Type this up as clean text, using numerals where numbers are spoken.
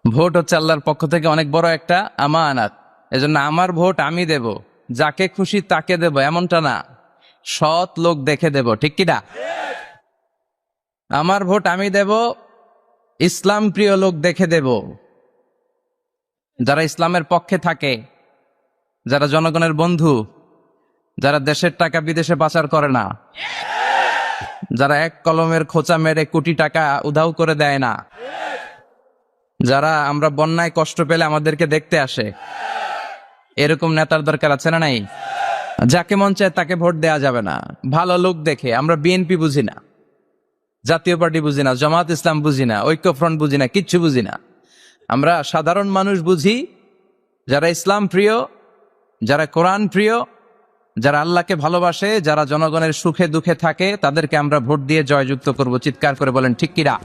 Vote হচ্ছে আল্লাহর পক্ষ থেকে অনেক বড় একটা আমানাত। এজন্য আমার ভোট আমি দেব, যাকে খুশি তাকে দেব এমনটা না, সৎ লোক দেখে দেব, ঠিক কিনা? আমার ভোট আমি দেব, ইসলাম প্রিয় লোক দেখে দেব, যারা ইসলামের পক্ষে থাকে, যারা জনগণের বন্ধু, যারা দেশের টাকা বিদেশে পাচার করে না, যারা এক কলমের খোঁচা মেরে কোটি টাকা উধাও করে দেয় না, যারা আমরা বন্যায় কষ্ট পেলে আমাদেরকে দেখতে আসে, এরকম নেতার দরকার আছে না নাই? যাকে মন চায় তাকে ভোট দেয়া যাবে না। ভালো লোক দেখে। আমরা বিএনপি বুঝি না, জাতীয় পার্টি বুঝি না, জামাত ইসলাম বুঝি না, ঐক্যফ্রন্ট বুঝি না, কিচ্ছু বুঝি না। আমরা সাধারণ মানুষ বুঝি, যারা ইসলাম প্রিয়, যারা কোরআন প্রিয়, যারা আল্লাহকে ভালোবাসে, যারা জনগণের সুখে দুঃখে থাকে, তাদেরকে আমরা ভোট দিয়ে জয়যুক্ত করব। চিৎকার করে বলেন ঠিক কিনা?